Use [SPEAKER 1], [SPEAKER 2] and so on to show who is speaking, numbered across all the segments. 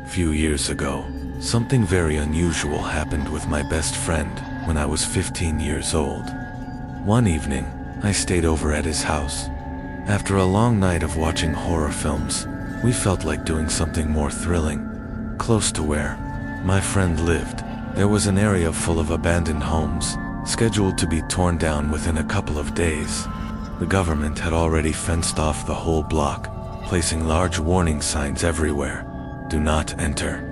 [SPEAKER 1] Few years ago, something very unusual happened with my best friend when I was 15 years old. One evening, I stayed over at his house. After a long night of watching horror films, we felt like doing something more thrilling. Close to where my friend lived, there was an area full of abandoned homes, scheduled to be torn down within a couple of days. The government had already fenced off the whole block, placing large warning signs everywhere. Do not enter.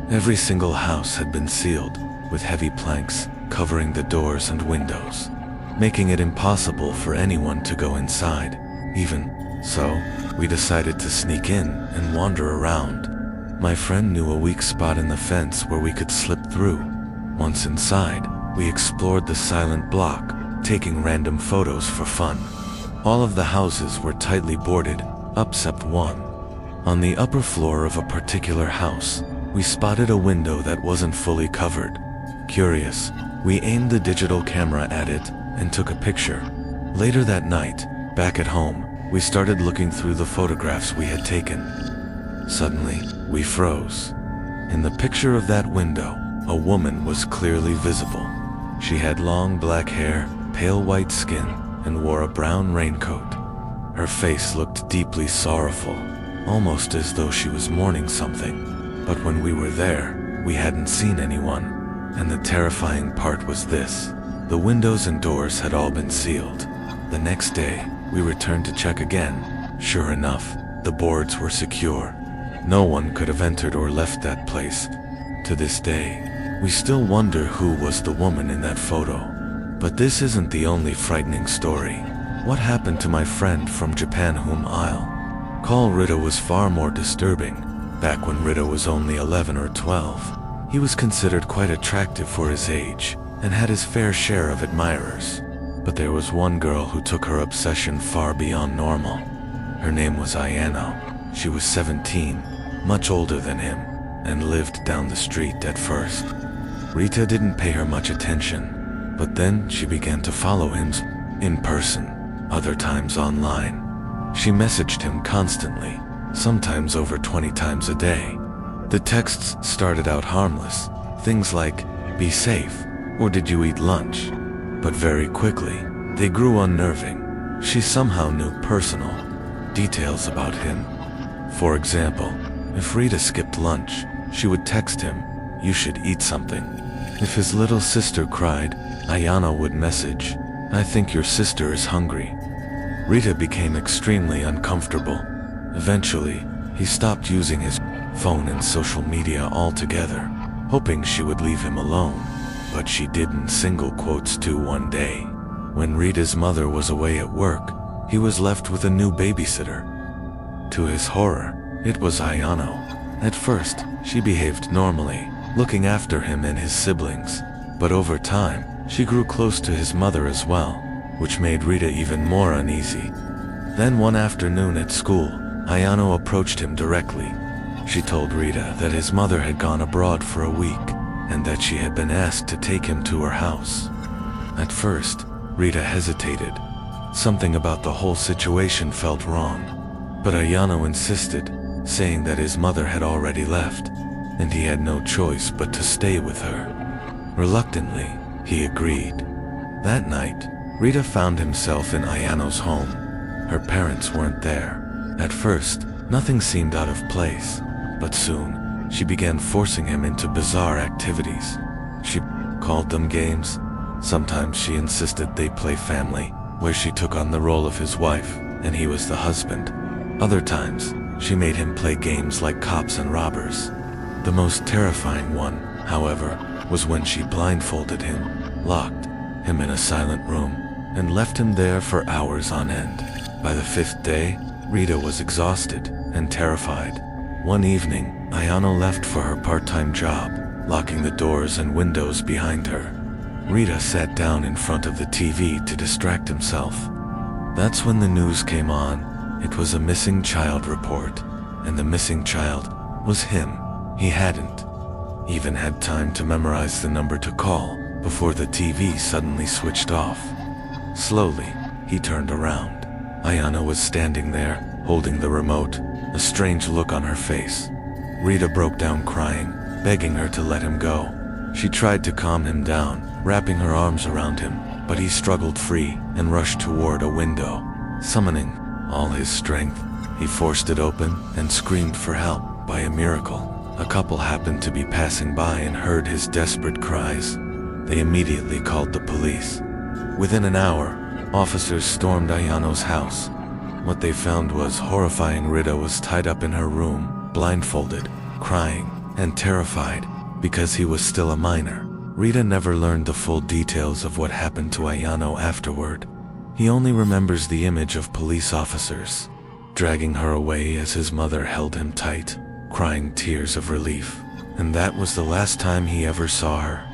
[SPEAKER 1] Every single house had been sealed, with heavy planks covering the doors and windows, making it impossible for anyone to go inside. Even so, we decided to sneak in and wander around. My friend knew a weak spot in the fence where we could slip through. Once inside, we explored the silent block, taking random photos for fun. All of the houses were tightly boarded, except one. On the upper floor of a particular house, we spotted a window that wasn't fully covered. Curious, we aimed the digital camera at it and took a picture. Later that night, back at home, we started looking through the photographs we had taken. Suddenly, we froze. In the picture of that window, a woman was clearly visible. She had long black hair, pale white skin, and wore a brown raincoat. Her face looked deeply sorrowful, almost as though she was mourning something. But when we were there, we hadn't seen anyone. And the terrifying part was this: the windows and doors had all been sealed. The next day, we returned to check again. Sure enough, the boards were secure. No one could have entered or left that place. To this day, we still wonder who was the woman in that photo. But this isn't the only frightening story. What happened to my friend from Japan whom I'll call Rita was far more disturbing. Back when Rita was only 11 or 12, he was considered quite attractive for his age and had his fair share of admirers. But there was one girl who took her obsession far beyond normal. Her name was Ayano. She was 17, much older than him, and lived down the street at first. Rita didn't pay her much attention, but then she began to follow him in person, other times online. She messaged him constantly, sometimes over 20 times a day. The texts started out harmless, things like, "Be safe," or "Did you eat lunch?" But very quickly, they grew unnerving. She somehow knew personal details about him. For example, if Rita skipped lunch, she would text him, "You should eat something." If his little sister cried, Ayano would message, "I think your sister is hungry." Rita became extremely uncomfortable. Eventually, he stopped using his phone and social media altogether, hoping she would leave him alone. But she did in single quotes too. One day, when Rita's mother was away at work, he was left with a new babysitter. To his horror, it was Ayano. At first, she behaved normally, looking after him and his siblings. But over time, she grew close to his mother as well, which made Rita even more uneasy. Then one afternoon at school, Ayano approached him directly. She told Rita that his mother had gone abroad for a week, and that she had been asked to take him to her house. At first, Rita hesitated. Something about the whole situation felt wrong. But Ayano insisted, saying that his mother had already left, and he had no choice but to stay with her. Reluctantly, he agreed. That night, Rita found himself in Ayano's home. Her parents weren't there. At first, nothing seemed out of place, but soon, she began forcing him into bizarre activities. She called them games. Sometimes she insisted they play family, where she took on the role of his wife, and he was the husband. Other times, she made him play games like cops and robbers. The most terrifying one, however, was when she blindfolded him, locked him in a silent room, and left him there for hours on end. By the 5th day, Rita was exhausted and terrified. One evening, Ayano left for her part-time job, locking the doors and windows behind her. Rita sat down in front of the TV to distract himself. That's when the news came on. It was a missing child report, and the missing child was him. He hadn't even had time to memorize the number to call before the TV suddenly switched off. Slowly, he turned around. Ayano was standing there, holding the remote, a strange look on her face. Rita broke down crying, begging her to let him go. She tried to calm him down, wrapping her arms around him, but he struggled free and rushed toward a window. Summoning all his strength, he forced it open and screamed for help. By a miracle, a couple happened to be passing by and heard his desperate cries. They immediately called the police. Within an hour, officers stormed Ayano's house. What they found was horrifying. Rita was tied up in her room, blindfolded, crying, and terrified, because he was still a minor. Rita never learned the full details of what happened to Ayano afterward. He only remembers the image of police officers dragging her away as his mother held him tight, crying tears of relief. And that was the last time he ever saw her.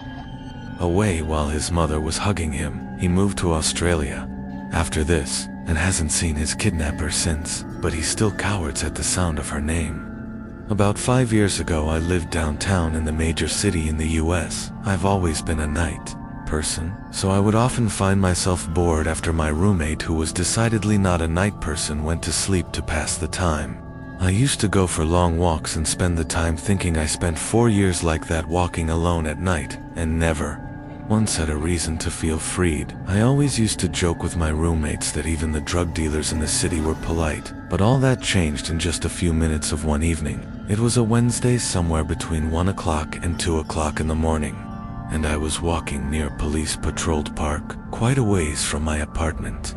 [SPEAKER 1] Away while his mother was hugging him, he moved to Australia after this and hasn't seen his kidnapper since, but he still cowers at the sound of her name. About 5 years ago, I lived downtown in the major city in the US. I've always been a night person, so I would often find myself bored after my roommate, who was decidedly not a night person, went to sleep to pass the time. I used to go for long walks and spend the time thinking I spent 4 years like that, walking alone at night, and never once had a reason to feel freed. I always used to joke with my roommates that even the drug dealers in the city were polite, but all that changed in just a few minutes of one evening. It was a Wednesday somewhere between 1 o'clock and 2 o'clock in the morning, and I was walking near a police-patrolled park, quite a ways from my apartment.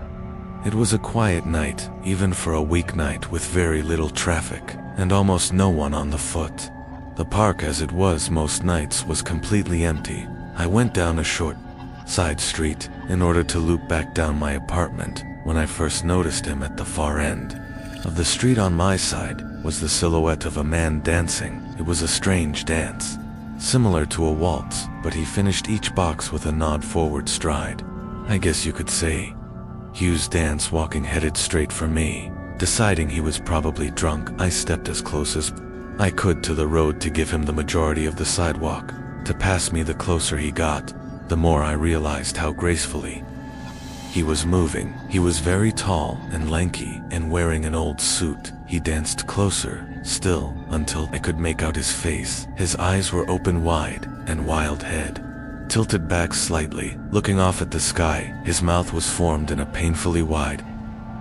[SPEAKER 1] It was a quiet night, even for a weeknight, with very little traffic, and almost no one on the foot. The park, as it was most nights, was completely empty. I went down a short side street in order to loop back down my apartment when I first noticed him. At the far end of the street on my side was the silhouette of a man dancing. It was a strange dance, similar to a waltz, but he finished each box with a nod forward stride. I guess you could say Hugh's dance, walking headed straight for me. Deciding he was probably drunk, I stepped as close as I could to the road to give him the majority of the sidewalk. To pass me, the closer he got, the more I realized how gracefully he was moving. He was very tall and lanky and wearing an old suit. He danced closer still until I could make out his face. His eyes were open wide and wild head tilted back slightly, looking off at the sky. His mouth was formed in a painfully wide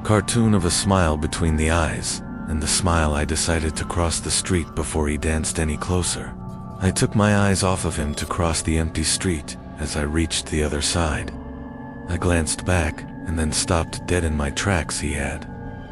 [SPEAKER 1] cartoon of a smile between the eyes, and the smile I decided to cross the street before he danced any closer. I took my eyes off of him to cross the empty street. As I reached the other side, I glanced back and then stopped dead in my tracks. He had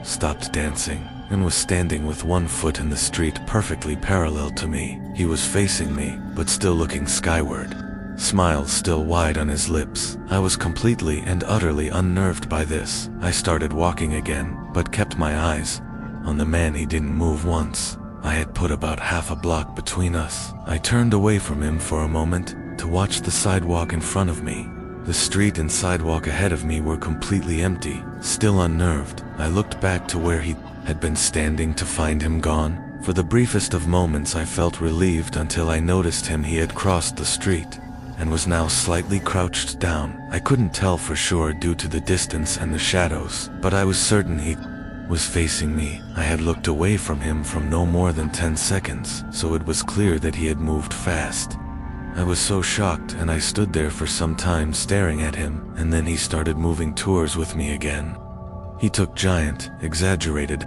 [SPEAKER 1] stopped dancing and was standing with one foot in the street, perfectly parallel to me. He was facing me, but still looking skyward, smile still wide on his lips. I was completely and utterly unnerved by this. I started walking again, but kept my eyes on the man. He didn't move once. I had put about half a block between us. I turned away from him for a moment to watch the sidewalk in front of me. The street and sidewalk ahead of me were completely empty. Still unnerved, I looked back to where he had been standing to find him gone. For the briefest of moments I felt relieved until I noticed him. He had crossed the street and was now slightly crouched down. I couldn't tell for sure due to the distance and the shadows, but I was certain he was facing me. I had looked away from him from no more than 10 seconds, so it was clear that he had moved fast. I was so shocked, and I stood there for some time staring at him, and then he started moving towards with me again. He took giant, exaggerated,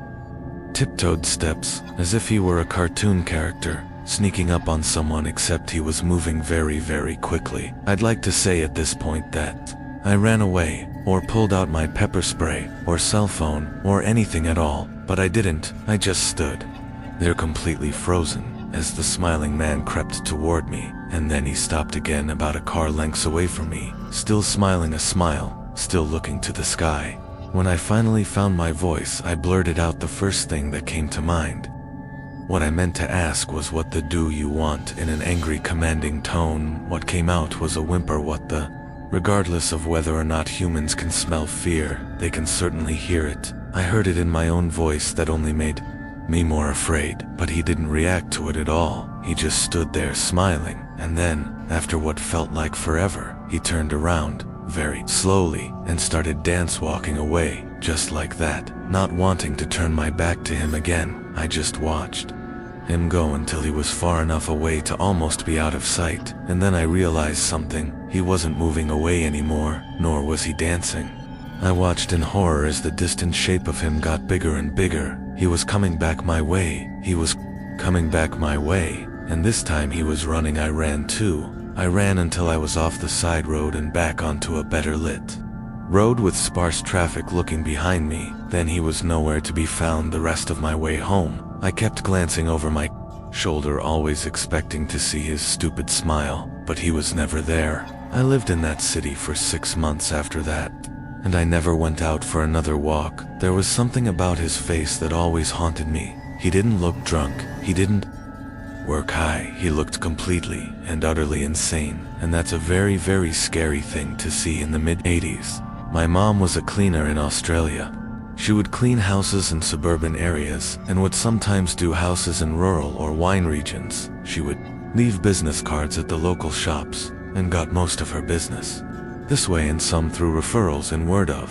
[SPEAKER 1] tiptoed steps, as if he were a cartoon character, sneaking up on someone, except he was moving very, very quickly. I'd like to say at this point that I ran away, or pulled out my pepper spray, or cell phone, or anything at all, but I didn't. I just stood there completely frozen as the smiling man crept toward me, and then he stopped again about a car lengths away from me, still smiling a smile, still looking to the sky. When I finally found my voice, I blurted out the first thing that came to mind. What I meant to ask was, "What the do you want?" in an angry, commanding tone. What came out was a whimper. What the? Regardless of whether or not humans can smell fear, they can certainly hear it. I heard it in my own voice that only made me more afraid, but he didn't react to it at all. He just stood there smiling, and then, after what felt like forever, he turned around, very slowly, and started walking away, just like that. Not wanting to turn my back to him again, I just watched him go until he was far enough away to almost be out of sight, and then I realized something. He wasn't moving away anymore, nor was he dancing. I watched in horror as the distant shape of him got bigger and bigger. He was coming back my way. He was coming back my way, and this time he was running. I ran too. I ran until I was off the side road and back onto a better lit road with sparse traffic looking behind me. Then he was nowhere to be found the rest of my way home. I kept glancing over my shoulder, always expecting to see his stupid smile, but he was never there. I lived in that city for 6 months after that, and I never went out for another walk. There was something about his face that always haunted me. He didn't look drunk. He didn't work high. He looked completely and utterly insane, and that's a very, very scary thing to see in the mid-80s. My mom was a cleaner in Australia. She would clean houses in suburban areas and would sometimes do houses in rural or wine regions. She would leave business cards at the local shops and got most of her business this way, and some through referrals and word of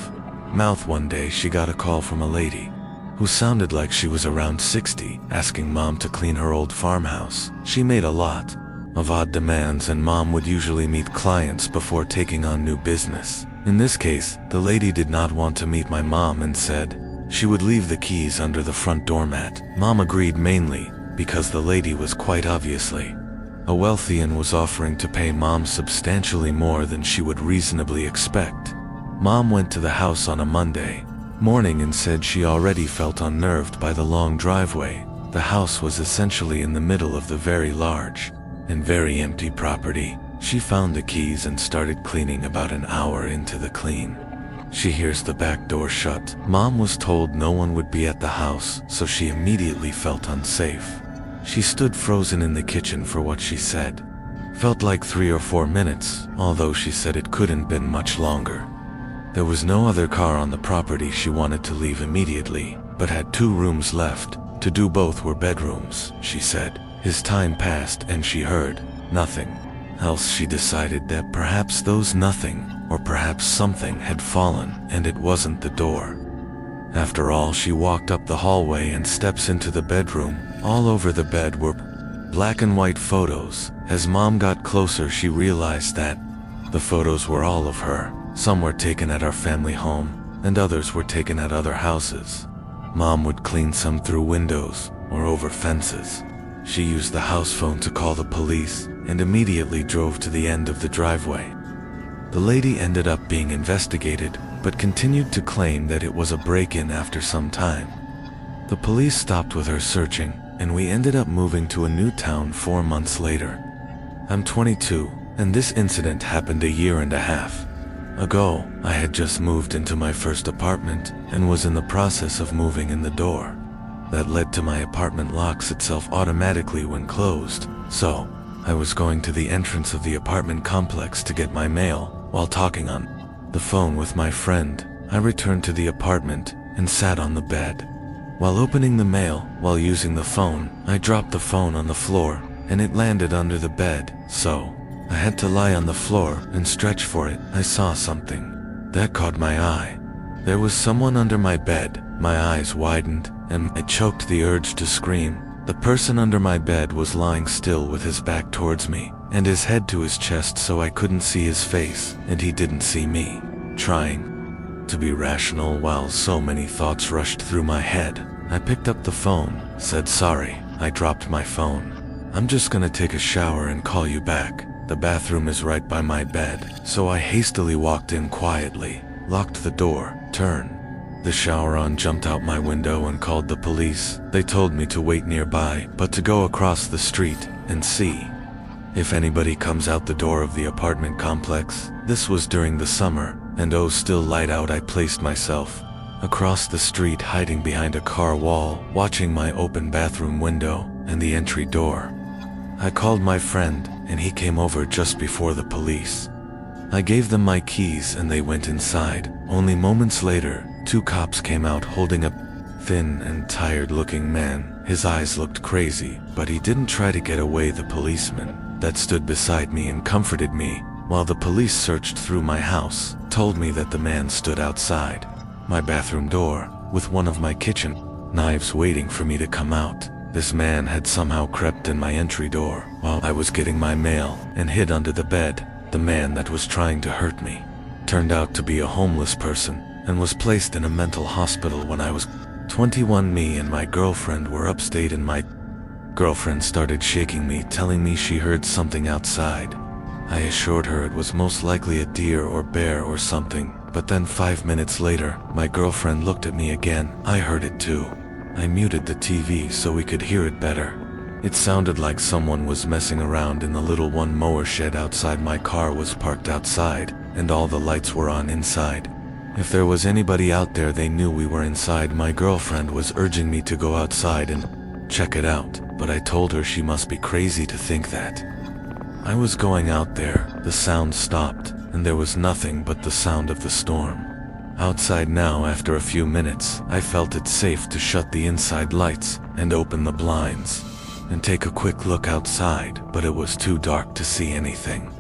[SPEAKER 1] mouth. One day she got a call from a lady who sounded like she was around 60, asking mom to clean her old farmhouse. She made a lot of odd demands, and mom would usually meet clients before taking on new business. In this case, the lady did not want to meet my mom and said she would leave the keys under the front doormat. Mom agreed, mainly because the lady was quite obviously a wealthy and was offering to pay mom substantially more than she would reasonably expect. Mom went to the house on a Monday morning and said she already felt unnerved by the long driveway. The house was essentially in the middle of the very large and very empty property. She found the keys and started cleaning. About an hour into the clean, she hears the back door shut. Mom was told no one would be at the house, so she immediately felt unsafe. She stood frozen in the kitchen for what she said felt like 3 or 4 minutes, although she said it couldn't been much longer. There was no other car on the property. She wanted to leave immediately, but had 2 rooms left to do. Both were bedrooms, she said. His time passed and she heard nothing else. She decided that perhaps those nothing, or perhaps something, had fallen, and it wasn't the door. After all, she walked up the hallway and steps into the bedroom. All over the bed were black and white photos. As mom got closer, she realized that the photos were all of her. Some were taken at our family home, and others were taken at other houses. Mom would clean some through windows or over fences. She used the house phone to call the police and immediately drove to the end of the driveway. The lady ended up being investigated, but continued to claim that it was a break-in after some time. The police stopped with her searching, and we ended up moving to a new town 4 months later. I'm 22, and this incident happened a year and a half ago. I had just moved into my first apartment and was in the process of moving in. The door that led to my apartment locks itself automatically when closed, so I was going to the entrance of the apartment complex to get my mail. While talking on the phone with my friend, I returned to the apartment and sat on the bed. While opening the mail while using the phone, I dropped the phone on the floor and it landed under the bed, so I had to lie on the floor and stretch for it. I saw something that caught my eye. There was someone under my bed. My eyes widened and I choked the urge to scream. The person under my bed was lying still with his back towards me and his head to his chest, so I couldn't see his face and he didn't see me. Trying to be rational while so many thoughts rushed through my head, I picked up the phone, said sorry. I dropped my phone. I'm just gonna take a shower and call you back. The bathroom is right by my bed. So I hastily walked in quietly, locked the door, turned the shower on, jumped out my window and called the police. They told me to wait nearby, but to go across the street and see if anybody comes out the door of the apartment complex. This was during the summer, and oh, still light out. I placed myself across the street, hiding behind a car wall, watching my open bathroom window and the entry door. I called my friend, and he came over just before the police. I gave them my keys and they went inside. Only moments later, 2 cops came out holding a thin and tired-looking man. His eyes looked crazy, but he didn't try to get away. The policeman that stood beside me and comforted me while the police searched through my house told me that the man stood outside my bathroom door with one of my kitchen knives waiting for me to come out. This man had somehow crept in my entry door while I was getting my mail and hid under the bed. The man that was trying to hurt me turned out to be a homeless person and was placed in a mental hospital when I was 21. Me and my girlfriend were upstate and my girlfriend started shaking me, telling me she heard something outside. I assured her it was most likely a deer or bear or something, but then 5 minutes later, my girlfriend looked at me again. I heard it too. I muted the TV so we could hear it better. It sounded like someone was messing around in the little one mower shed outside. My car was parked outside, and all the lights were on inside. If there was anybody out there, they knew we were inside. My girlfriend was urging me to go outside and check it out, but I told her she must be crazy to think that. I was going out there, the sound stopped, and there was nothing but the sound of the storm. Outside now, after a few minutes, I felt it safe to shut the inside lights and open the blinds and take a quick look outside, but it was too dark to see anything.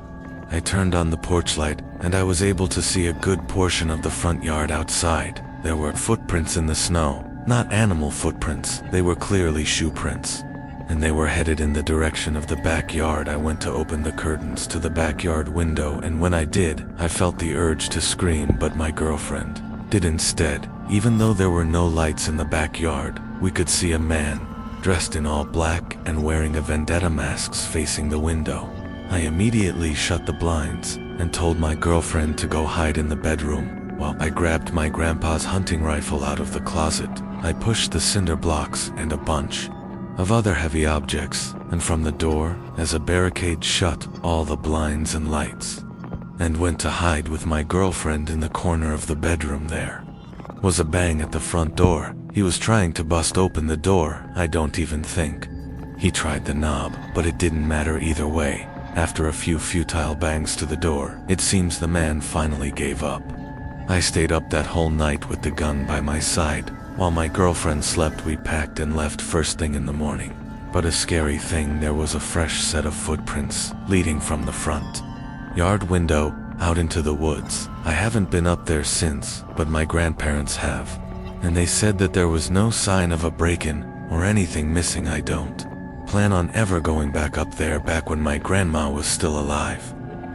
[SPEAKER 1] I turned on the porch light, and I was able to see a good portion of the front yard outside. There were footprints in the snow, not animal footprints, they were clearly shoe prints, and they were headed in the direction of the backyard. I went to open the curtains to the backyard window, and when I did, I felt the urge to scream, but my girlfriend did instead. Even though there were no lights in the backyard, we could see a man dressed in all black and wearing a vendetta mask facing the window. I immediately shut the blinds and told my girlfriend to go hide in the bedroom while I grabbed my grandpa's hunting rifle out of the closet. I pushed the cinder blocks and a bunch of other heavy objects, and from the door, as a barricade, shut all the blinds and lights, and went to hide with my girlfriend in the corner of the bedroom. There was a bang at the front door. He was trying to bust open the door. I don't even think he tried the knob, but it didn't matter either way. After a few futile bangs to the door, it seems the man finally gave up. I stayed up that whole night with the gun by my side. While my girlfriend slept, we packed and left first thing in the morning. But a scary thing, there was a fresh set of footprints leading from the front yard window out into the woods. I haven't been up there since, but my grandparents have, and they said that there was no sign of a break-in or anything missing. I don't plan on ever going back up there. Back when my grandma was still alive,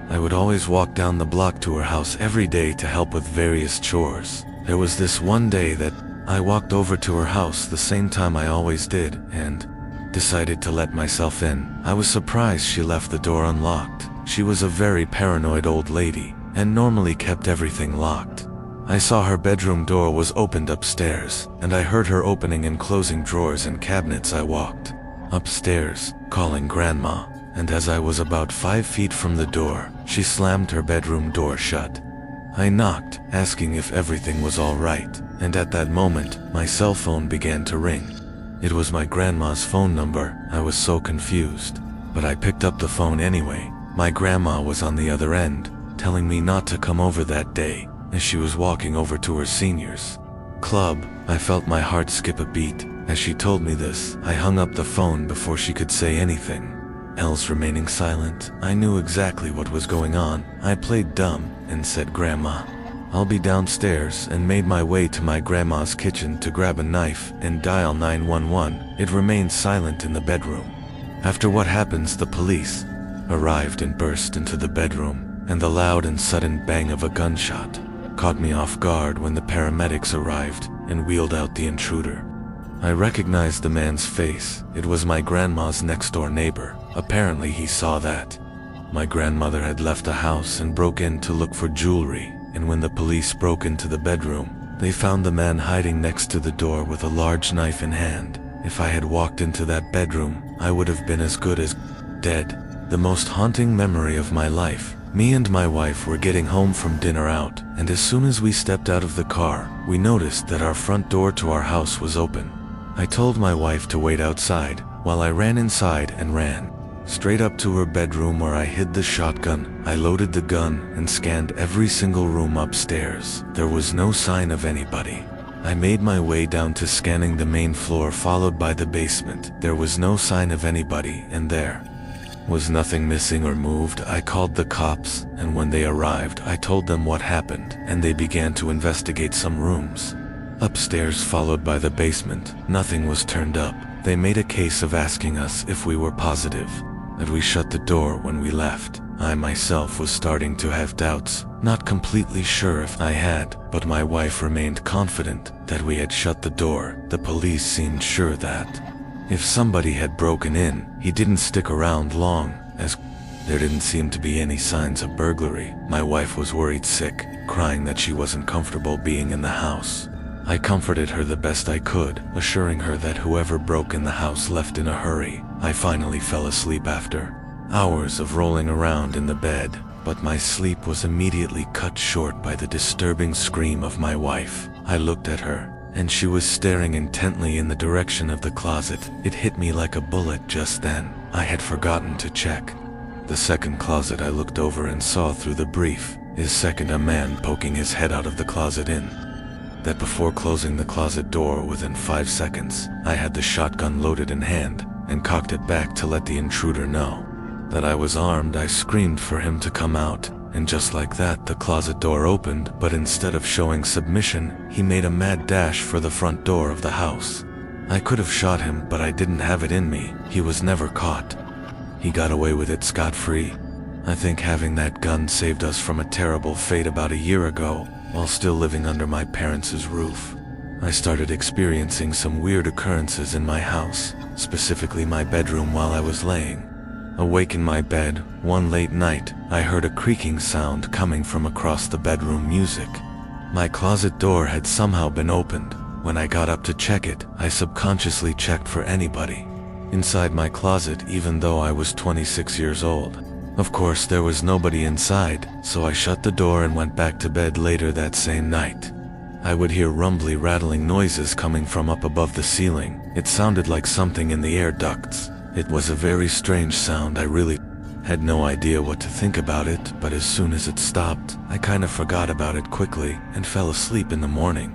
[SPEAKER 1] I would always walk down the block to her house every day to help with various chores. There was this one day that I walked over to her house the same time I always did and decided to let myself in. I was surprised she left the door unlocked. She was a very paranoid old lady and normally kept everything locked. I saw her bedroom door was opened upstairs, and I heard her opening and closing drawers and cabinets. I walked upstairs, calling Grandma, and as I was about 5 feet from the door, she slammed her bedroom door shut. I knocked, asking if everything was all right, and at that moment, my cell phone began to ring. It was my grandma's phone number. I was so confused, but I picked up the phone anyway. My grandma was on the other end, telling me not to come over that day, as she was walking over to her seniors club. I felt my heart skip a beat as she told me this. I hung up the phone before she could say anything else, remaining silent. I knew exactly what was going on. I played dumb and said, "Grandma, I'll be downstairs," and made my way to my grandma's kitchen to grab a knife and dial 911. It remained silent in the bedroom. After what happens, the police arrived and burst into the bedroom, and the loud and sudden bang of a gunshot caught me off guard when the paramedics arrived and wheeled out the intruder. I recognized the man's face. It was my grandma's next-door neighbor. Apparently he saw that my grandmother had left the house and broke in to look for jewelry, and when the police broke into the bedroom, they found the man hiding next to the door with a large knife in hand. If I had walked into that bedroom, I would have been as good as dead. The most haunting memory of my life. Me and my wife were getting home from dinner out, and as soon as we stepped out of the car, we noticed that our front door to our house was open. I told my wife to wait outside, while I ran inside and ran straight up to her bedroom where I hid the shotgun. I loaded the gun and scanned every single room upstairs. There was no sign of anybody. I made my way down to scanning the main floor, followed by the basement. There was no sign of anybody, and there was nothing missing or moved. I called the cops, and when they arrived, I told them what happened, and they began to investigate some rooms upstairs, followed by the basement. Nothing was turned up, They made a case of asking us if we were positive that we shut the door when we left. I myself was starting to have doubts, not completely sure if I had, but my wife remained confident that we had shut the door. The police seemed sure that if somebody had broken in, he didn't stick around long, as there didn't seem to be any signs of burglary. My wife was worried sick, crying that she wasn't comfortable being in the house. I comforted her the best I could, assuring her that whoever broke in the house left in a hurry. I finally fell asleep after hours of rolling around in the bed, but my sleep was immediately cut short by the disturbing scream of my wife. I looked at her, and she was staring intently in the direction of the closet. It hit me like a bullet just then. I had forgotten to check the second closet. I looked over and saw through the brief second a man poking his head out of the closet in that before closing the closet door within 5 seconds, I had the shotgun loaded in hand and cocked it back to let the intruder know that I was armed. I screamed for him to come out, and just like that, the closet door opened, but instead of showing submission, he made a mad dash for the front door of the house. I could have shot him, but I didn't have it in me. He was never caught. He got away with it scot-free. I think having that gun saved us from a terrible fate about a year ago, while still living under my parents' roof. I started experiencing some weird occurrences in my house, specifically my bedroom, while I was laying awake in my bed. One late night, I heard a creaking sound coming from across the bedroom. Music. My closet door had somehow been opened. When I got up to check it, I subconsciously checked for anybody inside my closet, even though I was 26 years old. Of course, there was nobody inside, so I shut the door and went back to bed. Later that same night, I would hear rumbly, rattling noises coming from up above the ceiling. It sounded like something in the air ducts. It was a very strange sound. I really had no idea what to think about it, but as soon as it stopped, I kind of forgot about it quickly and fell asleep in the morning.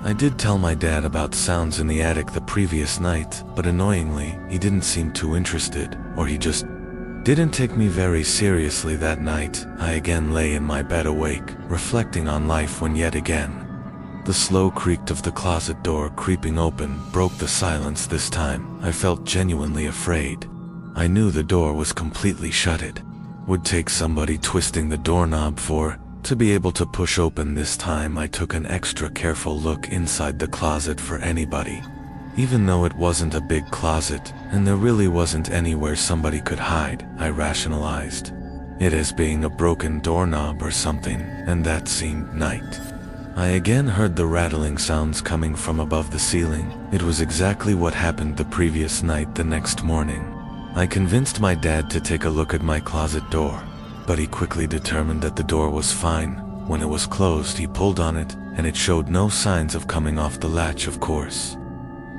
[SPEAKER 1] I did tell my dad about sounds in the attic the previous night, but annoyingly, he didn't seem too interested, or he just didn't take me very seriously that night. I again lay in my bed awake, reflecting on life, when yet again the slow creak of the closet door creeping open broke the silence. This time, I felt genuinely afraid. I knew the door was completely shut. It would take somebody twisting the doorknob to be able to push open. This time, I took an extra careful look inside the closet for anybody. Even though it wasn't a big closet, and there really wasn't anywhere somebody could hide, I rationalized it as being a broken doorknob or something, and that seemed night. I again heard the rattling sounds coming from above the ceiling. It was exactly what happened the previous night. The next morning, I convinced my dad to take a look at my closet door, but he quickly determined that the door was fine. When it was closed, he pulled on it, and it showed no signs of coming off the latch. Of course,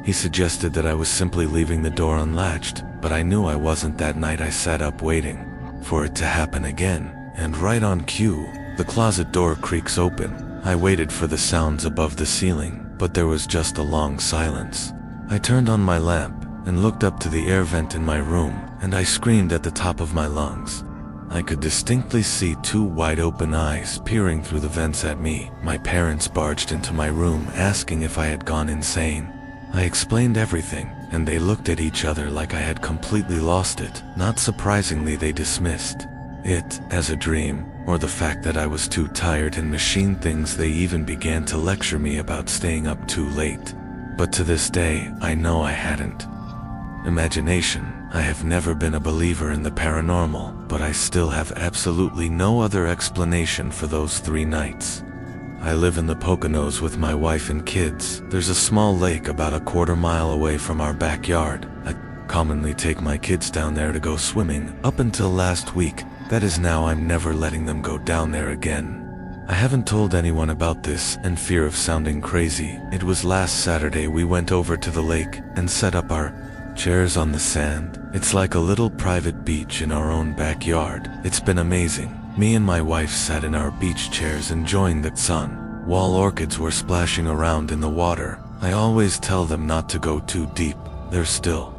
[SPEAKER 1] he suggested that I was simply leaving the door unlatched, but I knew I wasn't. That night, I sat up waiting for it to happen again, and right on cue, the closet door creaks open. I waited for the sounds above the ceiling, but there was just a long silence. I turned on my lamp and looked up to the air vent in my room, and I screamed at the top of my lungs. I could distinctly see two wide-open eyes peering through the vents at me. My parents barged into my room asking if I had gone insane. I explained everything, and they looked at each other like I had completely lost it. Not surprisingly, they dismissed it as a dream, or the fact that I was too tired and machine things. They even began to lecture me about staying up too late. But to this day, I know I hadn't imagination. I have never been a believer in the paranormal, but I still have absolutely no other explanation for those 3 nights. I live in the Poconos with my wife and kids. There's a small lake about a quarter mile away from our backyard. I commonly take my kids down there to go swimming. Up until last week, that is, now I'm never letting them go down there again. I haven't told anyone about this, in fear of sounding crazy. It was last Saturday we went over to the lake and set up our chairs on the sand. It's like a little private beach in our own backyard. It's been amazing. Me and my wife sat in our beach chairs enjoying the sun, while orchids were splashing around in the water. I always tell them not to go too deep. They're still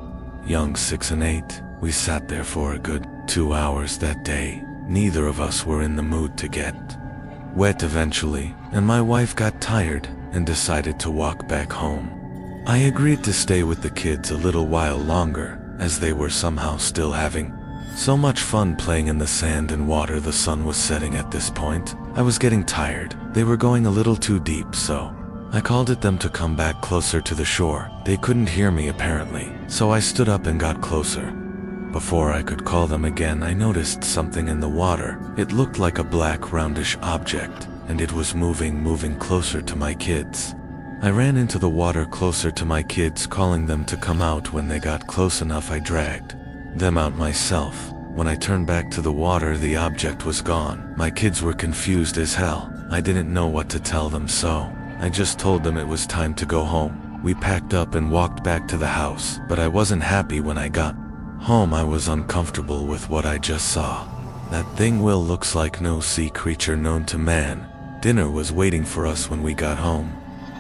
[SPEAKER 1] young, 6 and 8. We sat there for a good 2 hours that day. Neither of us were in the mood to get wet eventually, and my wife got tired and decided to walk back home. I agreed to stay with the kids a little while longer, as they were somehow still having so much fun playing in the sand and water. The sun was setting at this point. I was getting tired. They were going a little too deep, so I called at them to come back closer to the shore. They couldn't hear me apparently, so I stood up and got closer. Before I could call them again, I noticed something in the water. It looked like a black roundish object, and it was moving closer to my kids. I ran into the water closer to my kids, calling them to come out. When they got close enough, I dragged them out myself. When I turned back to the water, the object was gone. My kids were confused as hell. I didn't know what to tell them, so I just told them it was time to go home. We packed up and walked back to the house, but I wasn't happy when I got home. I was uncomfortable with what I just saw. That thing looks like no sea creature known to man. Dinner was waiting for us when we got home.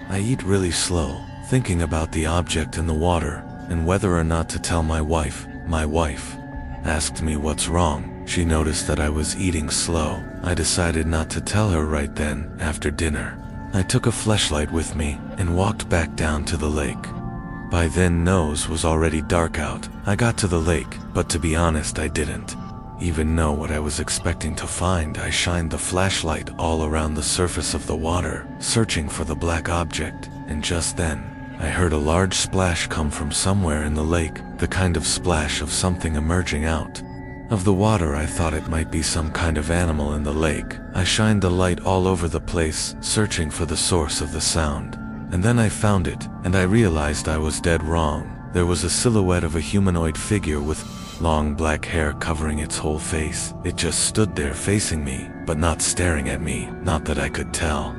[SPEAKER 1] I eat really slow, thinking about the object in the water, and whether or not to tell my wife. My wife asked me what's wrong. She noticed that I was eating slow. I decided not to tell her right then. After dinner, I took a flashlight with me and walked back down to the lake. By then, nose was already dark out. I got to the lake, but to be honest, I didn't even know what I was expecting to find. I shined the flashlight all around the surface of the water, searching for the black object, and just then, I heard a large splash come from somewhere in the lake, the kind of splash of something emerging out of the water. I thought it might be some kind of animal in the lake. I shined the light all over the place, searching for the source of the sound. And then I found it, and I realized I was dead wrong. There was a silhouette of a humanoid figure with long black hair covering its whole face. It just stood there facing me, but not staring at me, not that I could tell.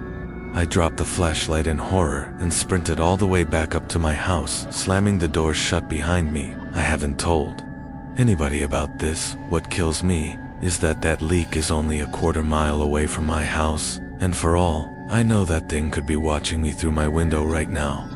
[SPEAKER 1] I dropped the flashlight in horror and sprinted all the way back up to my house, slamming the doors shut behind me. I haven't told anybody about this. What kills me is that leak is only a quarter-mile away from my house, and for all I know, that thing could be watching me through my window right now.